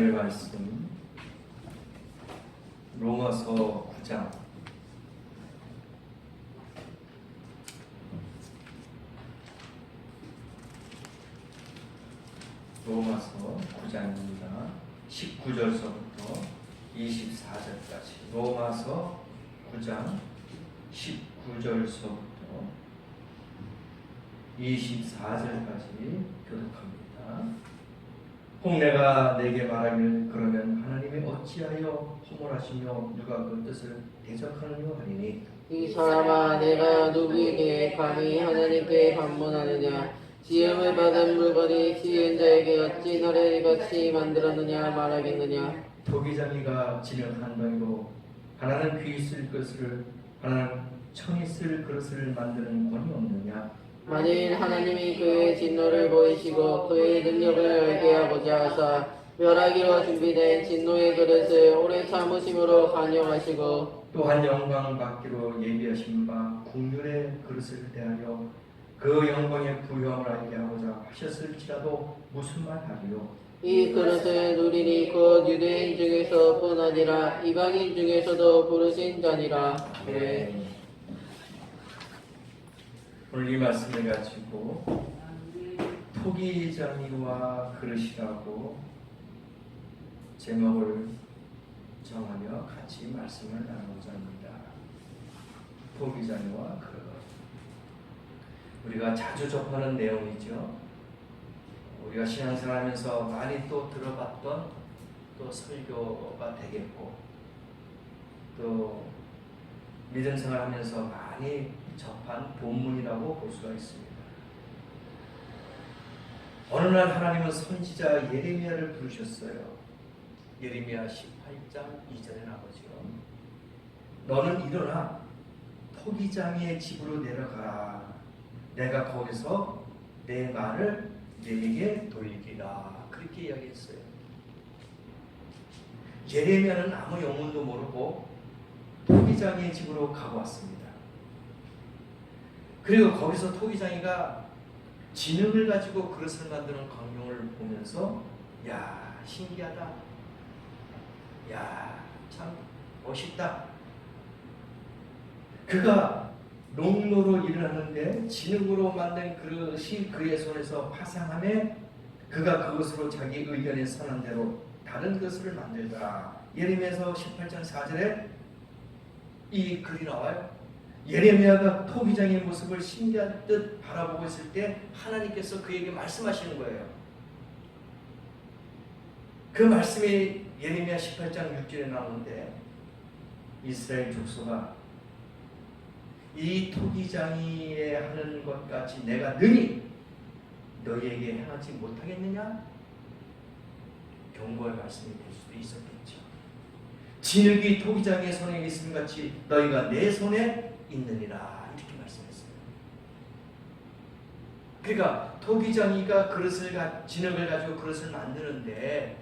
오늘 말씀 로마서 9장 로마서 9장입니다. 19절서부터 24절까지 로마서 9장 19절서부터 24절까지 교독합니다. 혹 내가 내게 말하면 그러면 하나님이 어찌하여 허물하시며 누가 그 뜻을 대적하느냐 하리니 이 사람아 내가 누구에게 감히 하나님께 반문하느냐 지음을 받은 물건이 지은 자에게 어찌 너를 이같이 만들었느냐 말하겠느냐. 토기장이가 지는 한덩이로 하나는 귀 있을 것을 하나는 천 있을 그릇을 만드는 권이 없느냐. 만일 하나님이 그의 진노를 보이시고 그의 능력을 알게 하고자 하사 멸하기로 준비된 진노의 그릇을 오래 참으심으로 간용하시고 또한 영광 받기로 예비하신 바 국률의 그릇을 대하여 그 영광의 부요함을 알게 하고자 하셨을지라도 무슨 말 하리요. 이 그릇을 누리니 곧 유대인 중에서 뿐 아니라 이방인 중에서도 부르신 자니라. 네. 오늘 이 말씀을 가지고 토기장이와 그릇이라고 제목을 정하며 같이 말씀을 나누고자 합니다. 토기장이와 그릇. 우리가 자주 접하는 내용이죠. 우리가 신앙생활하면서 많이 또 들어봤던 또 설교가 되겠고 또 믿음생활하면서 많이 접한 본문이라고 볼 수가 있습니다. 어느 날 하나님은 선지자 예레미야를 부르셨어요. 예레미야 18장 2절에 나오죠. 너는 일어나 토기장의 집으로 내려가라. 내가 거기서 내 말을 내게 돌리리라. 그렇게 이야기했어요. 예레미야는 아무 영문도 모르고 토기장의 집으로 가고 왔습니다. 그리고 거기서 토기장이가 진흙을 가지고 그릇을 만드는 광경을 보면서 야 신기하다. 야 참 멋있다. 그가 농로로 일을 하는데 진흙으로 만든 그릇이 그의 손에서 파상함에 그가 그것으로 자기 의견에 선한 대로 다른 것을 만들더라. 예레미야서 18장 4절에 이 글이 나와요. 예레미야가 토기장의 모습을 신기한 듯 바라보고 있을 때 하나님께서 그에게 말씀하시는 거예요. 그 말씀이 예레미야 18장 6절에 나오는데 이스라엘 족속아 이 토기장이에 하는 것 같이 내가 능히 너희에게 행하지 못하겠느냐? 경고의 말씀이 될 수도 있었겠죠. 진흙이 토기장의 손에 있음 같이 너희가 내 손에 있느니라 이렇게 말씀했어요. 그러니까 토기장이가 진흙을 가지고 그릇을 만드는데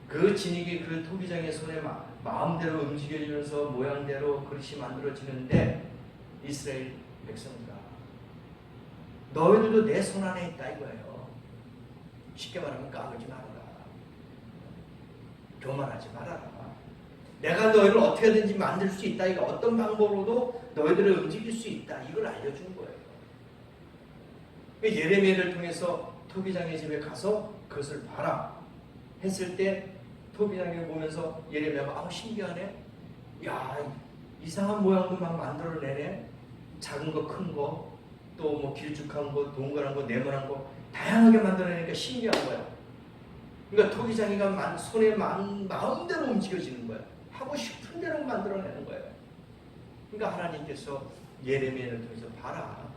그 진흙이 그 토기장의 손에 마음대로 움직여지면서 모양대로 그릇이 만들어지는데 이스라엘 백성들아 너희들도 내 손 안에 있다 이거예요. 쉽게 말하면 까불지 말아라. 교만하지 말아라. 내가 너희를 어떻게든지 만들 수 있다. 이거 어떤 방법으로도 너희들을 움직일 수 있다. 이걸 알려준 거예요. 예레미야를 통해서 토기장의 집에 가서 그것을 봐라 했을 때 토기장을 보면서 예레미야가 신기하네. 야 이상한 모양도 막 만들어내네. 작은 거 큰 거 또 뭐 길쭉한 거 동그란 거 네모난 거 다양하게 만들어내니까 신기한 거야. 그러니까 토기장이가 손에 마음대로 움직여지는 거야. 하고 싶은 대로 만들어내는 거예요. 그러니까 하나님께서 예레미야를 통해서 봐라.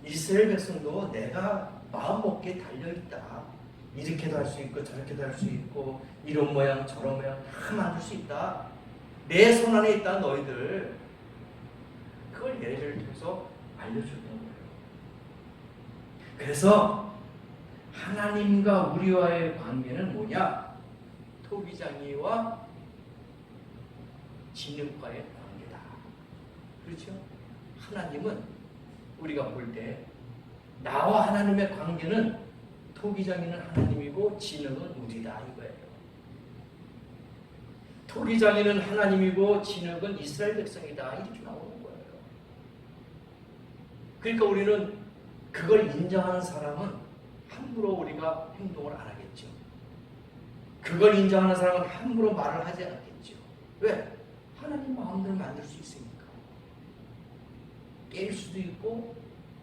이스라엘 백성도 내가 마음 먹기에 달려있다. 이렇게도 할 수 있고 저렇게도 할 수 있고 이런 모양 저런 모양 다 만들 수 있다. 내 손 안에 있다 너희들. 그걸 예레미야를 통해서 알려주는 거예요. 그래서 하나님과 우리와의 관계는 뭐냐? 토기장이와 진흙과의 관계다. 그렇죠? 하나님은 우리가 볼 때 나와 하나님의 관계는 토기장이는 하나님이고 진흙은 우리다 이거예요. 토기장이는 하나님이고 진흙은 이스라엘 백성이다 이렇게 나오는 거예요. 그러니까 우리는 그걸 인정하는 사람은 함부로 우리가 행동을 안 하겠죠. 그걸 인정하는 사람은 함부로 말을 하지 않겠죠. 왜? 하나님 마음대로 만들 수 있으니까. 깰 수도 있고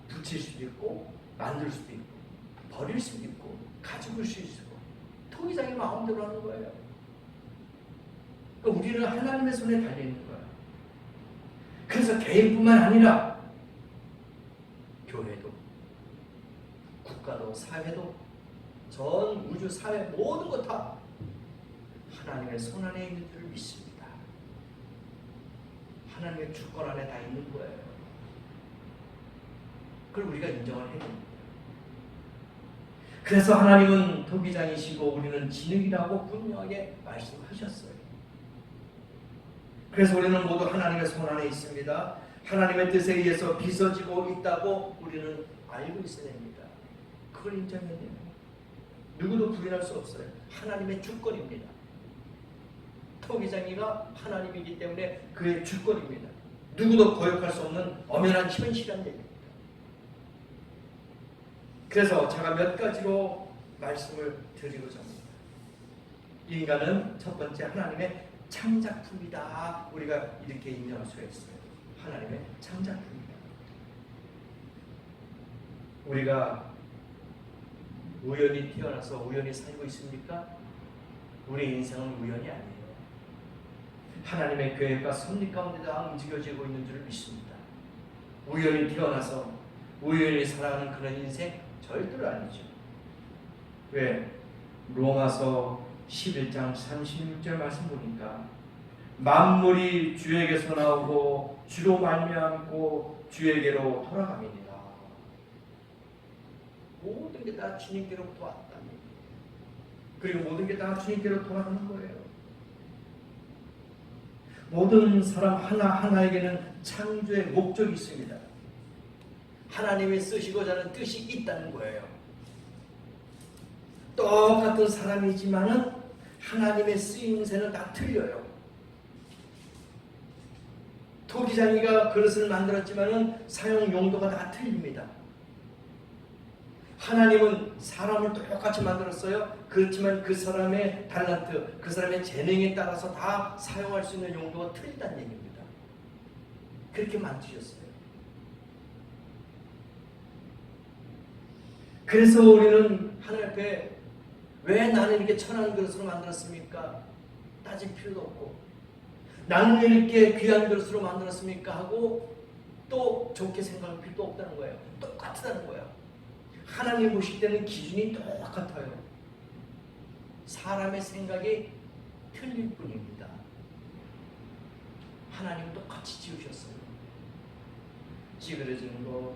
붙일 수도 있고 만들 수도 있고 버릴 수도 있고 가지고 수 있고 토기장이 마음대로 하는 거예요. 그러니까 우리는 하나님의 손에 달려있는 거예요. 그래서 개인뿐만 아니라 교회도 국가도 사회도 전 우주 사회 모든 것 다 하나님의 손 안에 있는 줄 믿습니다. 하나님의 주권 안에 다 있는 거예요. 그걸 우리가 인정을 해야 됩니다. 그래서 하나님은 토기장이시고 우리는 진흙이라고 분명하게 말씀하셨어요. 그래서 우리는 모두 하나님의 손 안에 있습니다. 하나님의 뜻에 의해서 빚어지고 있다고 우리는 알고 있어야 됩니다. 그걸 인정해야 돼요. 누구도 부인할 수 없어요. 하나님의 주권입니다. 토기장이가 하나님이기 때문에 그의 주권입니다. 누구도 거역할 수 없는 엄연한 현실이란 얘기입니다. 그래서 제가 몇 가지로 말씀을 드리고자 합니다. 인간은 첫 번째 하나님의 창작품이다. 우리가 이렇게 인정할 수가 있어요. 하나님의 창작품이다. 우리가 우연히 태어나서 우연히 살고 있습니까? 우리 인생은 우연이 아니에요. 하나님의 계획과 섭리 가운데 다 움직여지고 있는 줄 믿습니다. 우연히 태어나서 우연히 살아가는 그런 인생 절대로 아니죠. 왜? 로마서 11장 36절 말씀 보니까 만물이 주에게서 나오고 주로 말미암고 주에게로 돌아갑니다. 모든 게 다 주님께로부터 왔다는 얘기예요. 그리고 모든 게 다 주님께로 돌아가는 거예요. 모든 사람 하나하나에게는 창조의 목적이 있습니다. 하나님이 쓰시고자 하는 뜻이 있다는 거예요. 똑같은 사람이지만은 하나님의 쓰임새는 다 틀려요. 토기장이가 그릇을 만들었지만은 사용 용도가 다 틀립니다. 하나님은 사람을 똑같이 만들었어요. 그렇지만 그 사람의 달란트, 그 사람의 재능에 따라서 다 사용할 수 있는 용도가 틀리다는 얘기입니다. 그렇게 만드셨어요. 그래서 우리는 하나님 앞에 왜 나는 이렇게 천한 그릇으로 만들었습니까? 따질 필요도 없고 나는 이렇게 귀한 그릇으로 만들었습니까? 하고 또 좋게 생각할 필요도 없다는 거예요. 똑같다는 거예요. 하나님 보실 때는 기준이 똑같아요. 사람의 생각이 틀릴 뿐입니다. 하나님은 똑같이 지으셨어요. 찌그러진 거,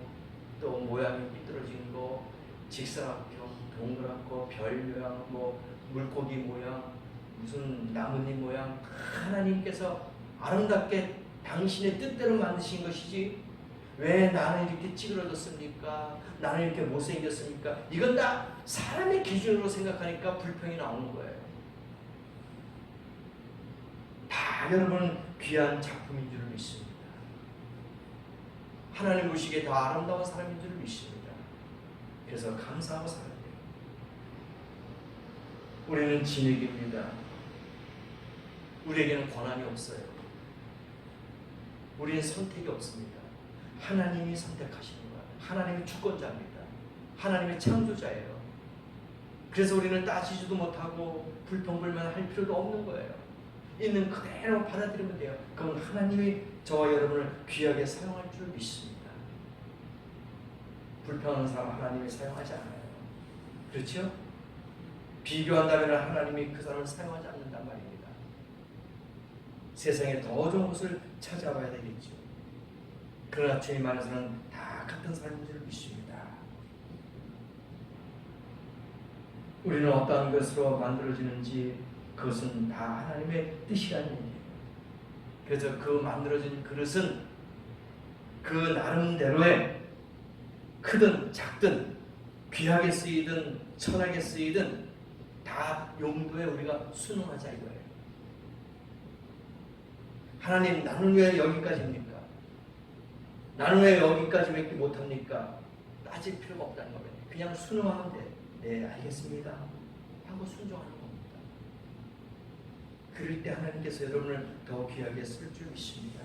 또 모양이 삐뚤어진 거, 직사각형, 동그랗고 별 모양, 뭐 물고기 모양, 무슨 나뭇잎 모양, 하나님께서 아름답게 당신의 뜻대로 만드신 것이지 왜 나는 이렇게 찌그러졌습니까? 나는 이렇게 못생겼습니까? 이건 다 사람의 기준으로 생각하니까 불평이 나오는 거예요. 다 여러분은 귀한 작품인 줄 믿습니다. 하나님 보시기에 다 아름다운 사람인 줄 믿습니다. 그래서 감사하고 살아야 돼요. 우리는 진흙입니다. 우리에게는 권한이 없어요. 우리는 선택이 없습니다. 하나님이 선택하시는 거예요. 하나님이 주권자입니다. 하나님의 창조자예요. 그래서 우리는 따지지도 못하고 불평불만할 필요도 없는 거예요. 있는 그대로 받아들이면 돼요. 그건 하나님이 저와 여러분을 귀하게 사용할 줄 믿습니다. 불평하는 사람 하나님이 사용하지 않아요. 그렇죠? 비교한다면 하나님이 그 사람을 사용하지 않는단 말입니다. 세상에 더 좋은 것을 찾아봐야 되겠죠. 그러나 주님 안에서는 다 같은 삶인 줄 믿습니다. 우리는 어떠한 것으로 만들어지는지 그것은 다 하나님의 뜻이라는 얘기예요. 그래서 그 만들어진 그릇은 그 나름대로의 크든 작든 귀하게 쓰이든 천하게 쓰이든 다 용도에 우리가 순응하자 이거예요. 하나님, 나는 왜 여기까지입니까? 나는 왜 여기까지밖에 못합니까? 따질 필요가 없다는 거예요. 그냥 순응하면 돼. 네, 알겠습니다 하고 순종하는 겁니다. 그럴 때 하나님께서 여러분을 더 귀하게 쓸 줄 믿습니다.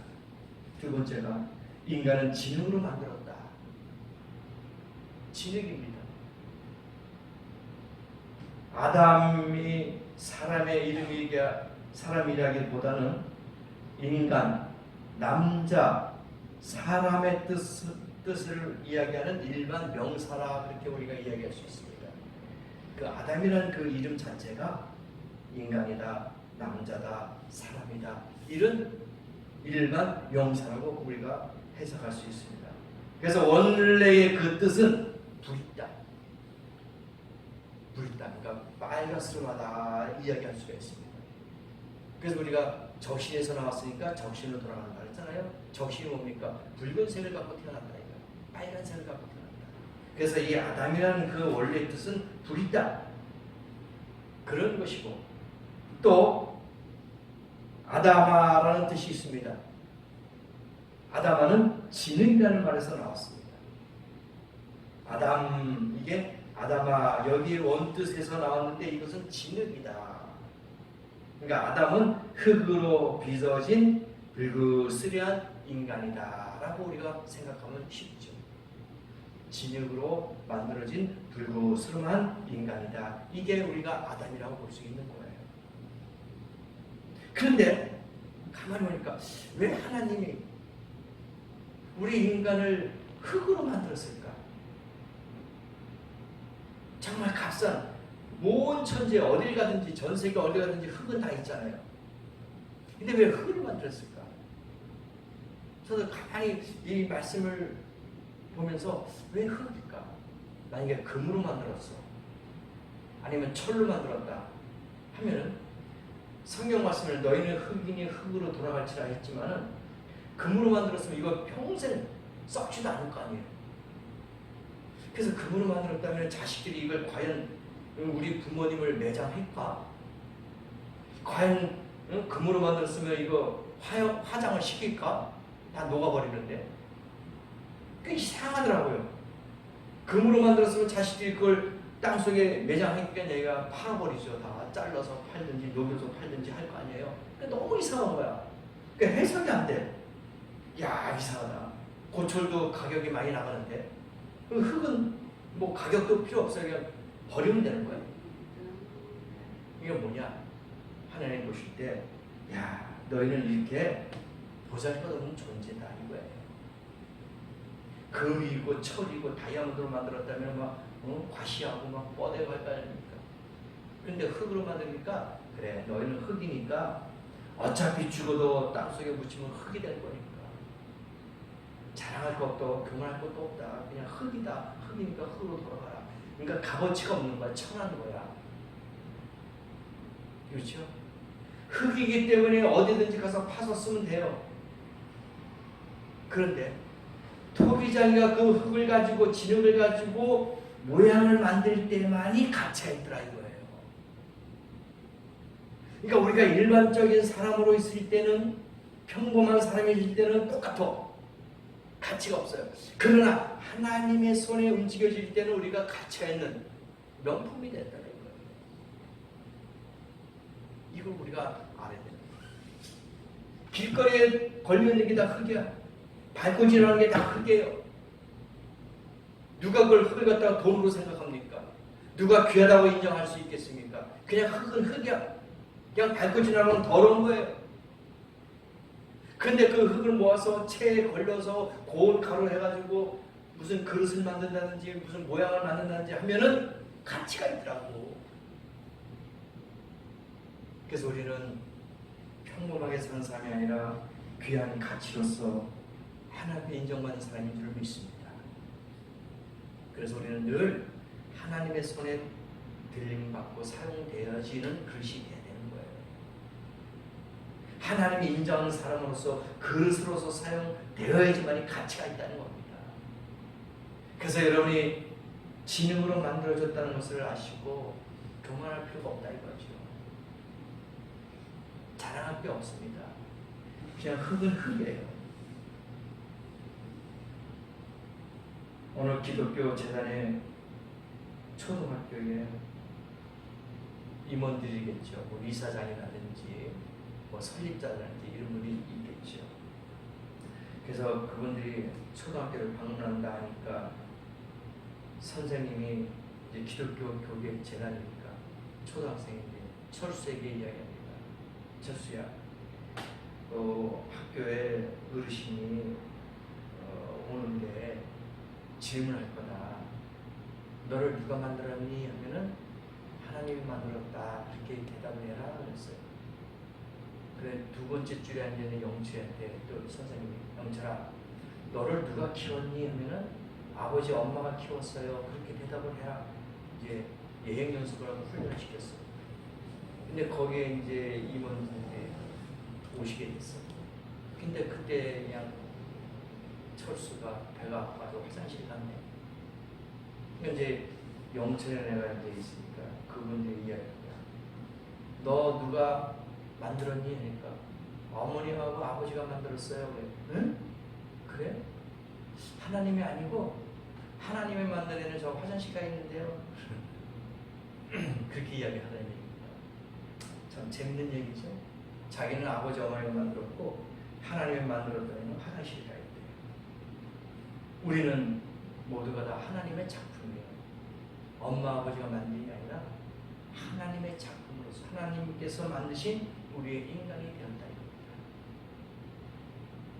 두 번째가 인간은 지능으로 만들었다. 지능입니다. 아담이 사람의 사람이라기보다는 인간, 남자, 사람의 뜻을 이야기하는 일반 명사라 그렇게 우리가 이야기할 수 있습니다. 그 아담이라는 그 이름 자체가 인간이다, 남자다, 사람이다 이런 일반 명사라고 우리가 해석할 수 있습니다. 그래서 원래의 그 뜻은 불이다. 불이다. 그러니까 빨갛스름하다 이야기할 수가 있습니다. 그래서 우리가 적신에서 나왔으니까 적신으로 돌아간다 했잖아요. 적신이 뭡니까? 붉은색을 갖고 태어났다 이거예요. 빨간색을 갖고 태어났다. 그래서 이 아담이라는 그 원래 뜻은 불이다. 그런 것이고 또 아다마라는 뜻이 있습니다. 아다마는 지능이라는 말에서 나왔습니다. 아담, 이게 아다마 여기 원뜻에서 나왔는데 이것은 지능이다. 그러니까 아담은 흙으로 빚어진 불그스레한 인간이다 라고 우리가 생각하면 쉽죠. 진흙으로 만들어진 불그스름한 인간이다. 이게 우리가 아담이라고 볼 수 있는 거예요. 그런데 가만히 보니까 왜 하나님이 우리 인간을 흙으로 만들었을까? 정말 값싼 온 천지에 어딜 가든지 전 세계 어딜 가든지 흙은 다 있잖아요. 근데 왜 흙을 만들었을까? 저도 가만히 이 말씀을 보면서 왜 흙일까? 만약에 금으로 만들었어 아니면 철로 만들었다 하면은 성경 말씀을 너희는 흙이니 흙으로 돌아갈지라 했지만은 금으로 만들었으면 이거 평생 썩지도 않을 거 아니에요. 그래서 금으로 만들었다면 자식들이 이걸 과연 우리 부모님을 매장할까? 과연 금으로 만들었으면 이거 화장을 시킬까? 다 녹아버리는데 꽤 이상하더라고요. 금으로 만들었으면 자식들이 그걸 땅속에 매장하니까 얘가 파버리죠. 다 잘라서 팔든지 녹여서 팔든지 할 거 아니에요. 그러니까 너무 이상한 거야. 그러니까 해석이 안 돼. 야, 이상하다. 고철도 가격이 많이 나가는데 흙은 뭐 가격도 필요 없어요. 그냥 버리면 되는 거예요. 이게 뭐냐? 하나님 보실 때, 야, 너희는 이렇게 보잘것없는 존재다 이거예요. 금이고 철이고 다이아몬드로 만들었다면 막 과시하고 막 뻗어갈 거 아닙니까? 그런데 흙으로 만드니까 그래, 너희는 흙이니까 어차피 죽어도 땅속에 묻히면 흙이 될 거니까 자랑할 것도 교만할 것도 없다. 그냥 흙이다. 흙이니까 흙으로 돌아가라. 그러니까 값어치가 없는 거야. 천한 거야. 그렇죠? 흙이기 때문에 어디든지 가서 파서 쓰면 돼요. 그런데 토기장이가 그 흙을 가지고 진흙을 가지고 모양을 만들 때만이 가치가 있더라 이거예요. 그러니까 우리가 일반적인 사람으로 있을 때는 평범한 사람일 때는 똑같아. 가치가 없어요. 그러나 하나님의 손에 움직여질 때는 우리가 가치가 있는 명품이 된다는 거예요. 이걸 우리가 알아야 돼요. 길거리에 걸려있는 게 다 흙이야. 밟고 지나가는 게 다 흙이에요. 누가 그걸 흙을 갖다가 돈으로 생각합니까? 누가 귀하다고 인정할 수 있겠습니까? 그냥 흙은 흙이야. 그냥 밟고 지나가면 더러운 거예요. 근데 그 흙을 모아서 체에 걸려서 고운 가루 해가지고 무슨 그릇을 만든다든지 무슨 모양을 만든다든지 하면은 가치가 있더라고. 그래서 우리는 평범하게 사는 사람이 아니라 귀한 가치로서 하나님의 인정받는 사람인 줄 믿습니다. 그래서 우리는 늘 하나님의 손에 들림받고 사용되어지는 그릇이 돼야 되는 거예요. 하나님이 인정하는 사람으로서 그릇으로서 사용되어야지만이 가치가 있다는 겁니다. 그래서 여러분이 진흙으로 만들어졌다는 것을 아시고 교만할 필요가 없다 이거죠. 자랑할 게 없습니다. 그냥 흙은 흙이에요. 오늘 기독교 재단의 초등학교에 임원들이겠죠. 뭐 이사장이라든지 뭐 설립자라든지 이런 분이 있겠죠. 그래서 그분들이 초등학교를 방문한다 하니까 선생님이 이제 기독교 교계 재단이니까 초등학생인데 철수에게 이야기합니다. 철수야, 학교에 어르신이 오는데 질문할 거다. 너를 누가 만들었니? 하면은 하나님이 만들었다. 그렇게 대답을 해라 그랬어요. 그래 두 번째 줄에 앉아있는 영철한테 또 선생님이 영철아 너를 누가 키웠니? 하면은 아버지 엄마가 키웠어요. 그렇게 대답을 해라. 이제 예행 연습을 하고 훈련을 시켰어요. 근데 거기에 이제 임원분들이 오시게 됐어요. 근데 그때 그냥 철수가 배가 아파서 화장실 갔네. 이제 영천에 내가 앉아 있으니까 그분들이 이야기합니다. 너 누가 만들었니? 하니까 어머님하고 아버지가 만들었어요. 그래. 응? 그래? 하나님이 아니고 하나님이 만들어내는 저 화장실 가 있는데요. 그렇게 이야기하는 얘기입니다. 참 재밌는 얘기죠. 자기는 아버지 어머니가 만들었고 하나님이 만들었더니 화장실에 가 있대요. 우리는 모두가 다 하나님의 작품이에요. 엄마 아버지가 만든 게 아니라 하나님의 작품으로서 하나님께서 만드신 우리의 인간이 되었다 이겁니다.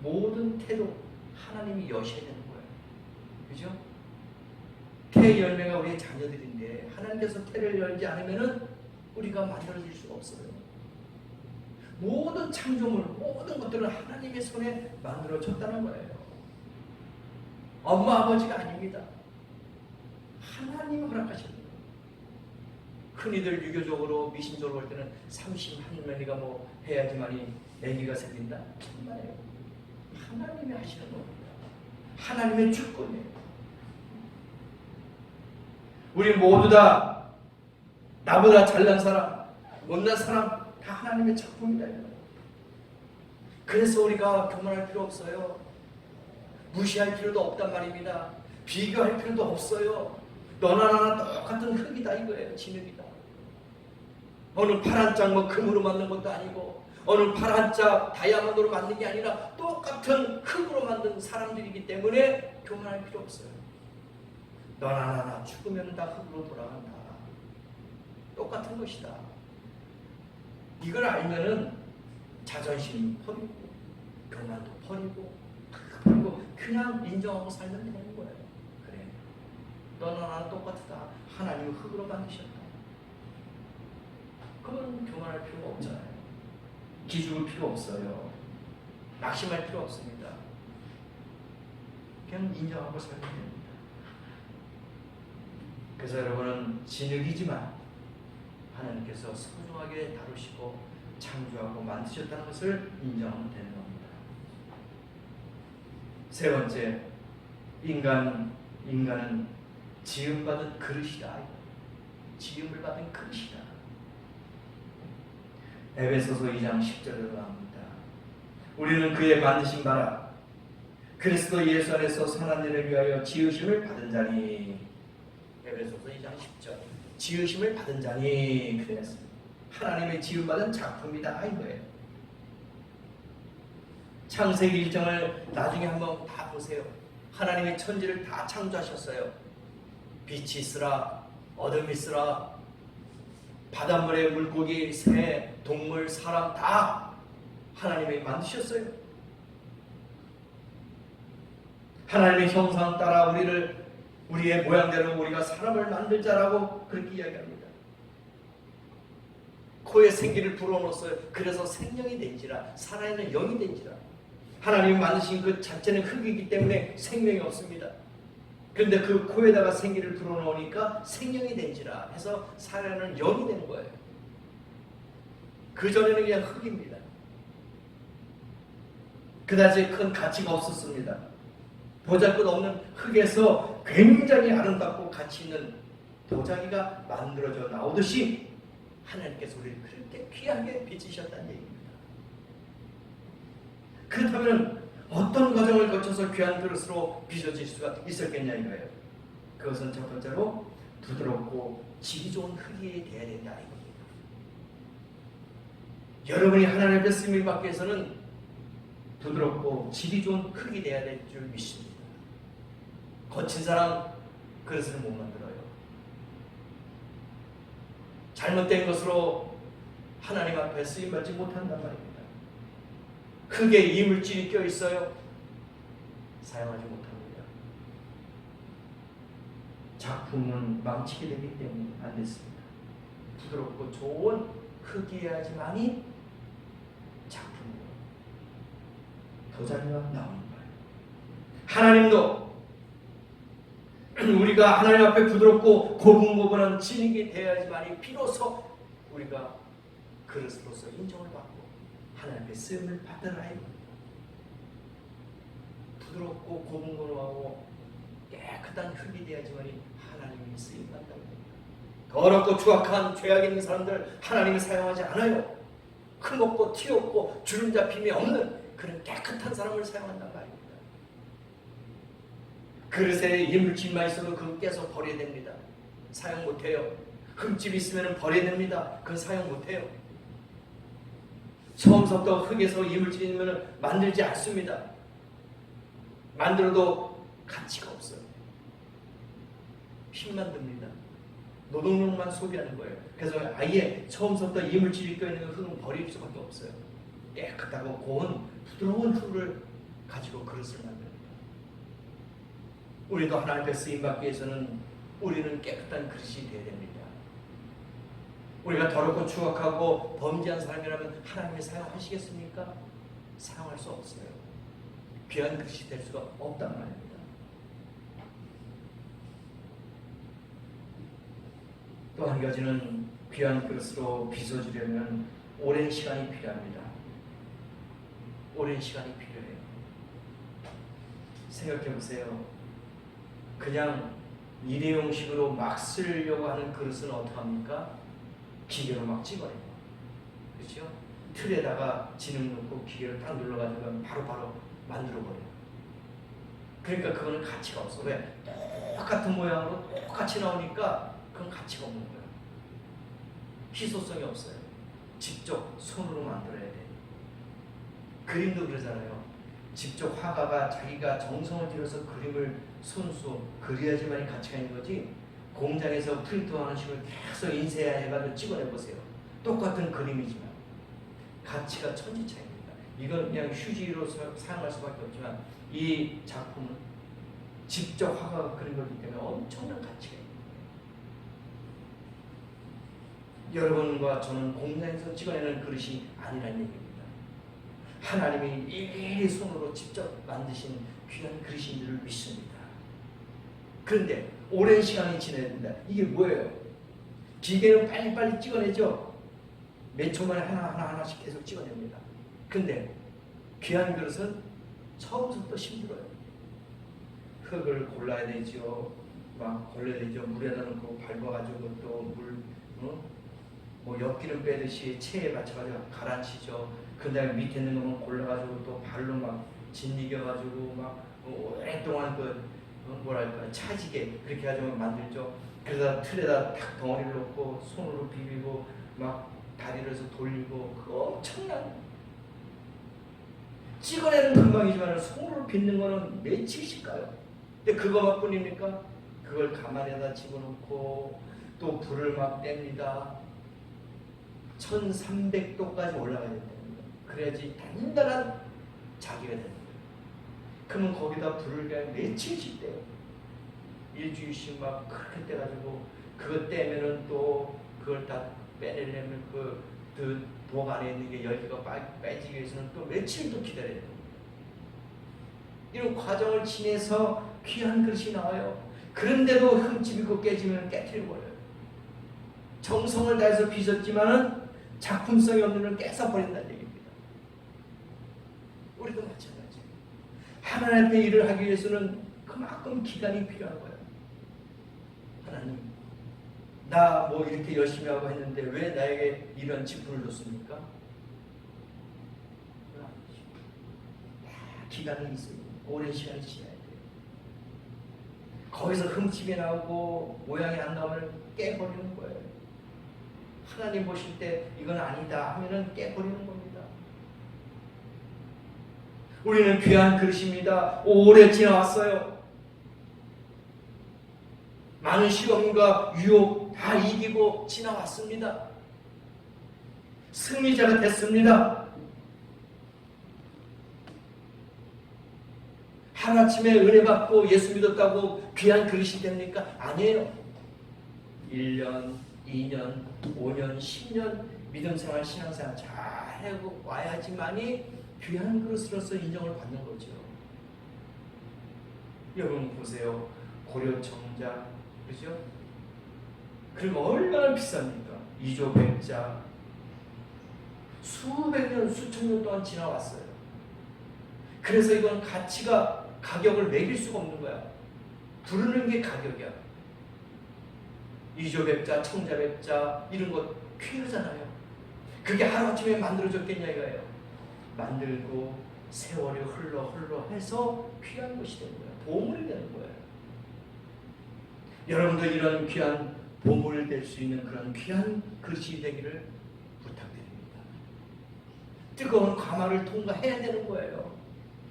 모든 태도 하나님이 여셔야 되는 거예요. 그죠? 태 열매가 우리의 자녀들인데 하나님께서 태를 열지 않으면 우리가 만들어질 수가 없어요. 모든 창조물, 모든 것들은 하나님의 손에 만들어졌다는 거예요. 엄마 아버지가 아닙니다. 하나님이 허락하신 거예요. 흔히들 유교적으로 미신적으로 볼 때는 30한마리가 뭐 해야지만이 아기가 생긴다. 정말이에요. 하나님이 하시는 겁니다. 하나님의 주권이에요. 우리 모두 다 나보다 잘난 사람, 못난 사람 다 하나님의 작품이다. 그래서 우리가 교만할 필요 없어요. 무시할 필요도 없단 말입니다. 비교할 필요도 없어요. 너나 나나 똑같은 흙이다 이거예요. 진흙이다. 어느 파란 짝 뭐 금으로 만든 것도 아니고 어느 파란 짝 다이아몬드로 만든 게 아니라 똑같은 흙으로 만든 사람들이기 때문에 교만할 필요 없어요. 너나 나나 죽으면 다 흙으로 돌아간다. 똑같은 것이다. 이걸 알면은 자존심 버리고 교만도 버리고 그냥 인정하고 살면 되는 거예요. 그래. 너나 나나 똑같다. 하나님은 흙으로 만드셨다. 그건 교만할 필요가 없잖아요. 기죽을 필요 없어요. 낙심할 필요 없습니다. 그냥 인정하고 살면 됩니다. 그래서 여러분은 진흙이지만 하나님께서 소중하게 다루시고 창조하고 만드셨다는 것을 인정하면 되는 겁니다. 세 번째, 인간은 지음받은 그릇이다. 지음을 받은 그릇이다. 에베소서 2장 10절에 나옵니다. 우리는 그의 만드신 바라 그리스도 예수 안에서 선한 일을 위하여 지으심을 받은 자니. 에베소서 2장 10절. 지으심을 받은 자니 그랬습니다. 하나님의 지음받은 작품이다 이거예요. 창세기 1장을 나중에 한번 다 보세요. 하나님의 천지를 다 창조하셨어요. 빛이 있으라, 어둠이 있으라, 바닷물에 물고기, 새, 동물, 사람 다 하나님이 만드셨어요. 하나님의 형상 따라 우리의 모양대로 우리가 사람을 만들자라고 그렇게 이야기합니다. 코에 생기를 불어넣었어요. 그래서 생명이 된지라, 살아있는 영이 된지라. 하나님이 만드신 그 자체는 흙이기 때문에 생명이 없습니다. 그런데 그 코에다가 생기를 불어넣으니까 생명이 된지라 해서 살아있는 영이 되는 거예요. 그전에는 그냥 흙입니다. 그다지 큰 가치가 없었습니다. 보잘것없는 흙에서 굉장히 아름답고 가치 있는 도자기가 만들어져 나오듯이 하나님께서 우리를 그렇게 귀하게 빚으셨다는 얘기입니다. 그렇다면 어떤 과정을 거쳐서 귀한 그릇으로 빚어질 수가 있었겠냐 이거예요. 그것은 첫 번째로 부드럽고 질이 좋은 흙이 되어야 된다 이겁니다. 여러분이 하나님 앞에 쓰임을 받기 위해서는 부드럽고 질이 좋은 흙이 되어야 될 줄 믿습니다. 거친 사람 그릇을 못 만들어요. 잘못된 것으로 하나님 앞에 쓰임받지 못한단 말입니다. 흙에 이물질이 껴있어요. 사용하지 못합니다. 작품은 망치게 되기 때문에 안 됐습니다. 부드럽고 좋은 흙이어야지만이 작품으로 도자기가 나오는 거예요. 하나님도 우리가 하나님 앞에 부드럽고 고분고분한 진흙이 되어야지만이 비로소 우리가 그릇으로서 인정을 받고 하나님 앞에 쓰임을 받으라 이겁니다. 부드럽고 고분고분하고 깨끗한 흙이 되어야지만이 하나님이 쓰임 받는다고 합니다. 더럽고 추악한 죄악 있는 사람들 하나님이 사용하지 않아요. 흠없고 티없고 주름 잡힘이 없는 그런 깨끗한 사람을 사용한단 말입니다. 그릇에 이물질만 있어도 그건 깨서 버려야 됩니다. 사용 못해요. 흠집 있으면 버려야 됩니다. 그건 사용 못해요. 처음부터 흙에서 이물질이 있으면 만들지 않습니다. 만들어도 가치가 없어요. 힘만 듭니다. 노동력만 소비하는 거예요. 그래서 아예 처음부터 이물질이 껴있는 흙은 버릴 수밖에 없어요. 깨끗하고 고운 부드러운 흙을 가지고 그릇을 만듭니다. 우리도 하나님 앞에 쓰임받기 위해서는 우리는 깨끗한 그릇이 되어야 됩니다. 우리가 더럽고 추악하고 범죄한 사람이라면 하나님이 사용하시겠습니까? 사용할 수 없어요. 귀한 그릇이 될 수가 없단 말입니다. 또 한 가지는 귀한 그릇으로 빚어주려면 오랜 시간이 필요합니다. 오랜 시간이 필요해요. 생각해 보세요. 그냥 일회용식으로 막 쓰려고 하는 그릇은 어떡합니까? 기계로 막 찍어내요. 그렇죠? 틀에다가 진흙 넣고 기계를 딱 눌러가지고 바로바로 만들어버려요. 그러니까 그거는 가치가 없어. 왜? 똑같은 모양으로 똑같이 나오니까 그건 가치가 없는 거예요. 희소성이 없어요. 직접 손으로 만들어야 돼. 그림도 그러잖아요. 직접 화가가 자기가 정성을 들여서 그림을 손수 그려야지만이 가치가 있는 거지. 공장에서 프린트하는 식으로 계속 인쇄해가지고 찍어내보세요. 똑같은 그림이지만 가치가 천지차이입니다. 이건 그냥 휴지로 사용할 수밖에 없지만 이 작품은 직접 화가가 그린 거기 때문에 엄청난 가치가 있습니다. 여러분과 저는 공장에서 찍어내는 그릇이 아니라는 얘기입니다. 하나님이 일일이 손으로 직접 만드신 귀한 그릇인 줄을 믿습니다. 그런데 오랜 시간이 지나야 된다. 이게 뭐예요? 기계는 빨리빨리 찍어내죠. 몇 초 만에 하나씩 계속 찍어냅니다. 근데 귀한 그릇은 처음부터 힘들어요. 흙을 골라야 되죠. 막 골라야 되죠. 물에다 넣고 밟아가지고 또 물, 뭐 엿기름 빼듯이 체에 맞춰가지고 가라앉히죠. 그 다음에 밑에 있는 거는 골라가지고 또 발로 막 짓이겨가지고 막 오랫동안 뭐랄까 차지게 그렇게 가지고 만들죠. 그래서 틀에다 탁 덩어리를 놓고 손으로 비비고 막 다리를 해서 돌리고 그거 엄청난 찍어내는 금방이지만 손으로 빚는 거는 며칠씩 가요. 근데 그거만 뿐입니까? 그걸 가만에다 집어넣고 또 불을 막 뗍니다. 1300도까지 올라가야 된답니다. 그래야지 단단한 자기가 됩니다. 그러면 거기다 불을 그냥 며칠씩 떼요. 일주일씩 막 그렇게 떼가지고 그거 떼면은 또 그걸 다 빼내려면 그 복 안에 있는 게 열기가 빠지기 위해서는 또 며칠도 기다려야 됩니다. 이런 과정을 지내서 귀한 그릇이 나와요. 그런데도 흠집이고 깨지면 깨트려버려요. 정성을 다해서 빚었지만은 작품성이 없는 걸 깨서 버린다는 얘기입니다. 우리도 마찬가지예요. 하나님 앞에 일을 하기 위해서는 그만큼 기간이 필요한 거예요. 하나님, 나 뭐 이렇게 열심히 하고 했는데 왜 나에게 이런 직분을 줬습니까? 기간이 있어요. 오랜 시간이 지나야 돼요. 거기서 흠집이 나오고 모양이 안 나오면 깨버리는 거예요. 하나님 보실 때 이건 아니다 하면은 깨버리는 겁니다. 우리는 귀한 그릇입니다. 오래 지나왔어요. 많은 시험과 유혹 다 이기고 지나왔습니다. 승리자가 됐습니다. 하루아침에 은혜 받고 예수 믿었다고 귀한 그릇이 됩니까? 아니에요. 1년, 2년, 5년, 10년 믿음 생활, 신앙생활 잘 하고 와야지만이 귀한 그릇으로서 인정을 받는 거죠. 여러분 보세요. 고려청자, 그죠? 그리고 얼마나 비쌉니까? 2조 100자. 수백 년, 수천 년 동안 지나왔어요. 그래서 이건 가격을 매길 수가 없는 거야. 부르는 게 가격이야. 2조 100자, 청자 100자 이런 거 귀하잖아요. 그게 하루아침에 만들어졌겠냐 이거예요. 만들고 세월이 흘러 해서 귀한 것이 되는 거예요. 보물이 되는 거예요. 여러분도 이런 귀한 보물이 될 수 있는 그런 귀한 그릇이 되기를 부탁드립니다. 뜨거운 가마를 통과해야 되는 거예요.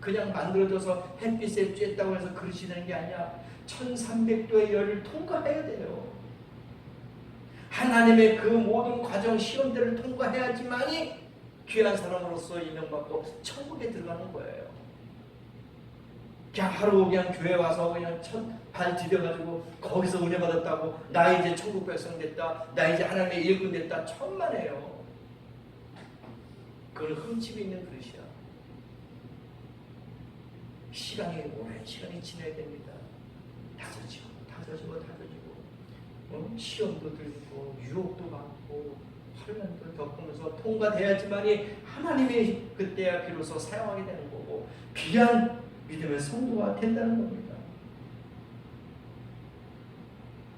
그냥 만들어져서 햇빛에 쬐다고 해서 그릇이 되는 게 아니야. 1300도의 열을 통과해야 돼요. 하나님의 그 모든 과정 시험들을 통과해야지만이 귀한 사람으로서 인정받고 천국에 들어가는 거예요. 그냥 하루 그냥 교회 와서 그냥 발 디뎌가지고 거기서 은혜 받았다고 나 이제 천국 백성 됐다, 나 이제 하나님의 일꾼 됐다, 천만에요. 그건 흠집이 있는 그릇이야. 오랜 시간이 지나야 됩니다. 다져지고 시험도 들고 유혹도 받고 환난도 겪으면서 통과돼야지만이 하나님의 그때야 비로소 사용하게 되는 거고 귀한 믿음의 성도가 된다는 겁니다.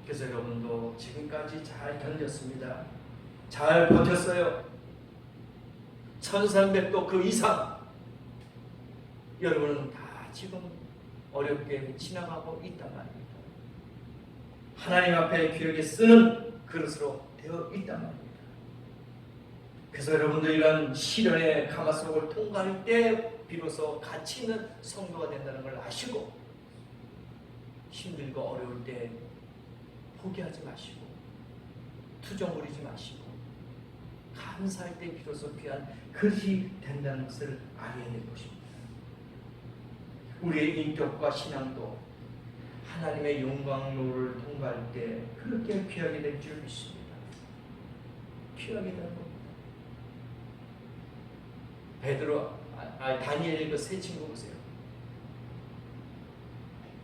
그래서 여러분도 지금까지 잘 견뎠습니다. 잘 버텼어요. 1300도 그 이상 여러분은 다 지금 어렵게 지나가고 있단 말입니다. 하나님 앞에 귀하게 쓰는 그릇으로 되어 있단 말입니다. 그래서 여러분도 이런 시련의 가마 속을 통과할 때 비로소 가치 있는 성도가 된다는 걸 아시고 힘들고 어려울 때 포기하지 마시고 투정 부리지 마시고 감사할 때 비로소 귀한 그릇이 된다는 것을 알아야 될 것입니다. 우리의 인격과 신앙도 하나님의 영광로를 통과할 때 그렇게 귀하게 될 줄 믿습니다. 귀하게 되는 겁니다. 다니엘의 그 세 친구 보세요.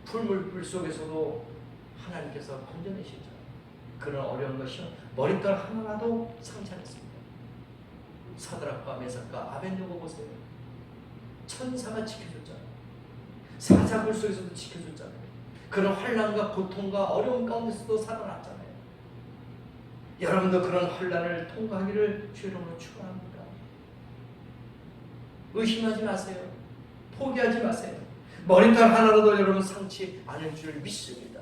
풀물 속에서도 하나님께서 건져내시죠. 그런 어려운 것이 머리털 하나라도 상처 냈습니다. 사드락과 메삭과 아벤느고 보세요. 천사가 지켜줬잖아요. 사자굴 속에서도 지켜줬잖아요. 그런 환난과 고통과 어려움 가운데서도 살아났잖아요. 여러분도 그런 환난을 통과하기를 주 이름으로 축원합니다. 의심하지 마세요. 포기하지 마세요. 머리털 하나라도 여러분 상치 않을 줄 믿습니다.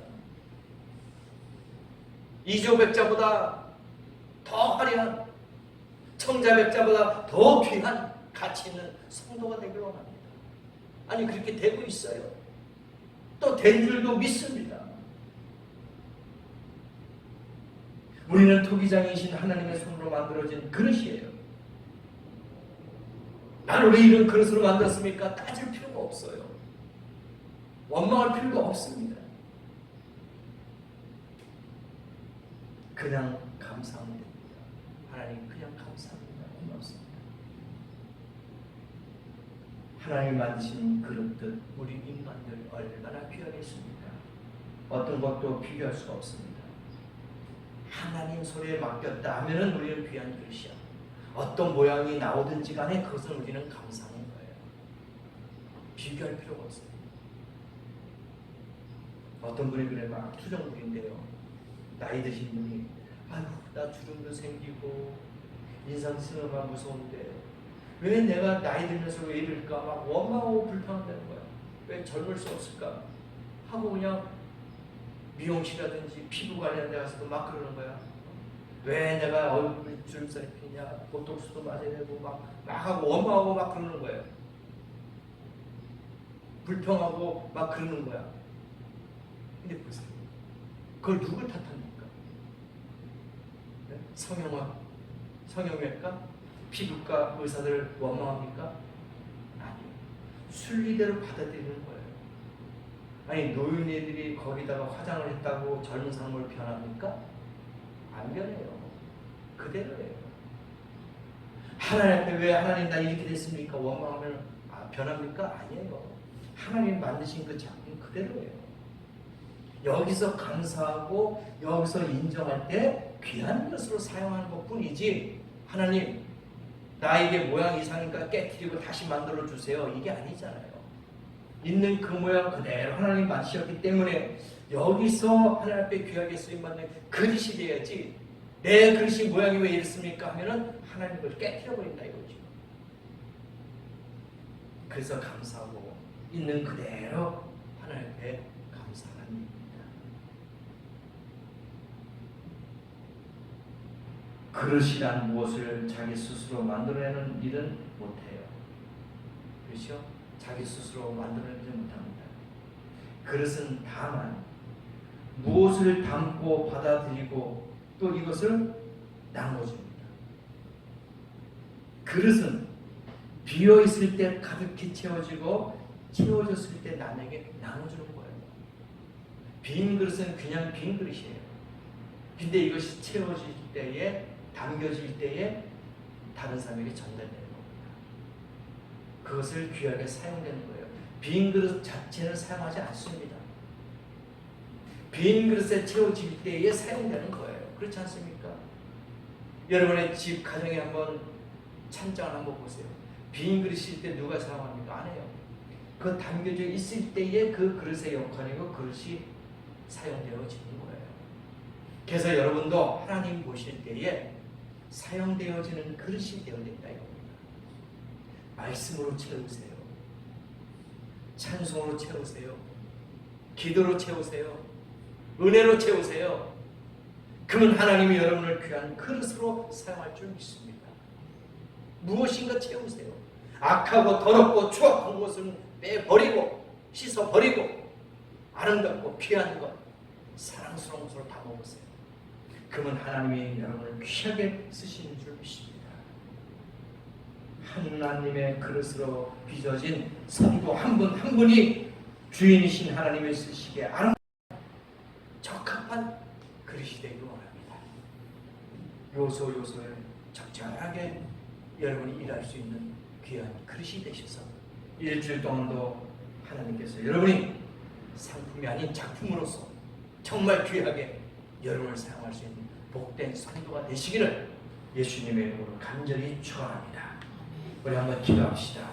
2조 100자보다 더 화려한, 청자 100자보다 더 귀한 가치 있는 성도가 되길 원합니다. 아니 그렇게 되고 있어요. 또 된 줄도 믿습니다. 우리는 토기장이신 하나님의 손으로 만들어진 그릇이에요. 나는 왜 이런 그릇으로 만들었습니까? 따질 필요가 없어요. 원망할 필요가 없습니다. 그냥 감사하면 됩니다. 하나님 그냥 감사합니다. 고맙습니다. 하나님 만드신 그릇들 우리 인간들 얼마나 귀하겠습니까? 어떤 것도 비교할 수가 없습니다. 하나님 손에 맡겼다 하면은 우리는 귀한 그릇이야. 어떤 모양이 나오든지 간에 그것을 우리는 감사하는 거예요. 비교할 필요가 없어요. 어떤 분이 그래 막 투정부인데요. 나이 드신 분이 아유 나 주름도 생기고 인상 쓰느라 무서운데 왜 내가 나이 들면서 왜 이럴까 막 원망하고 불평한다는 거야. 왜 젊을 수 없을까 하고 그냥 미용실이라든지 피부 관련 데 가서도 막 그러는 거야. 왜 내가 얼굴 주름살이 피냐 보톡스도 맞아야 되고 막 하고 원망하고 막 그러는 거예요. 불평하고 막 그러는 거야. 근데 보세요. 그걸 누굴 탓합니까? 네? 성형외과, 피부과 의사들 원망합니까? 아니요. 순리대로 받아들이는 거예요. 아니 노인네들이 거기다가 화장을 했다고 젊은 사람을 변합니까? 안 변해요. 그대로예요. 하나님 앞에 왜 하나님 나 이렇게 됐습니까? 원망하면 변합니까? 아니에요. 하나님 만드신 그 작품 그대로예요. 여기서 감사하고 여기서 인정할 때 귀한 것으로 사용하는 것뿐이지 하나님 나에게 모양 이상이니까 깨트리고 다시 만들어 주세요. 이게 아니잖아요. 있는 그 모양 그대로 하나님 만드셨기 때문에 여기서 하나님 앞에 귀하게 쓰임받는 그릇이 돼야지 내 그릇이 모양이 왜 이렇습니까? 하면은 하나님 그걸 깨트려 버린다 이거죠. 그래서 감사하고 있는 그대로 하나님 앞에 감사하는 일입니다. 그릇이란 무엇을 자기 스스로 만들어내는 일은 못해요. 그렇죠? 자기 스스로 만들어내지 못합니다. 그릇은 다만 무엇을 담고 받아들이고 또 이것을 나눠줍니다. 그릇은 비어있을 때 가득히 채워지고 채워졌을 때 남에게 나눠주는 거예요. 빈 그릇은 그냥 빈 그릇이에요. 근데 이것이 채워질 때에 담겨질 때에 다른 사람에게 전달되는 겁니다. 그것을 귀하게 사용되는 거예요. 빈 그릇 자체는 사용하지 않습니다. 빈 그릇에 채워질 때에 사용되는 거예요. 그렇지 않습니까? 여러분의 집 가정에 한번 찬장을 한번 보세요. 빈 그릇일 때 누가 사용합니까? 안 해요. 그 담겨져 있을 때에 그 그릇의 역할이고 그릇이 사용되어지는 거예요. 그래서 여러분도 하나님 보실 때에 사용되어지는 그릇이 되어야 된다 이겁니다. 말씀으로 채우세요. 찬송으로 채우세요. 기도로 채우세요. 은혜로 채우세요. 그러면 하나님이 여러분을 귀한 그릇으로 사용할 줄 믿습니다. 무엇인가 채우세요. 악하고 더럽고 추악한 것은 빼버리고 씻어버리고 아름답고 귀한 것 사랑스러운 것으로 담아보세요. 그러면 하나님이 여러분을 귀하게 쓰시는 줄 믿습니다. 하나님의 그릇으로 빚어진 성도 한 분 한 분이 주인이신 하나님의 쓰시기에 아름다운 적합한 그릇이 되기를 원합니다. 요소요소에 적절하게 여러분이 일할 수 있는 귀한 그릇이 되셔서 일주일 동안도 하나님께서 여러분이 상품이 아닌 작품으로서 정말 귀하게 여러분을 사용할 수 있는 복된 성도가 되시기를 예수님의 이름으로 간절히 축원합니다. 우리 한번 기도합시다.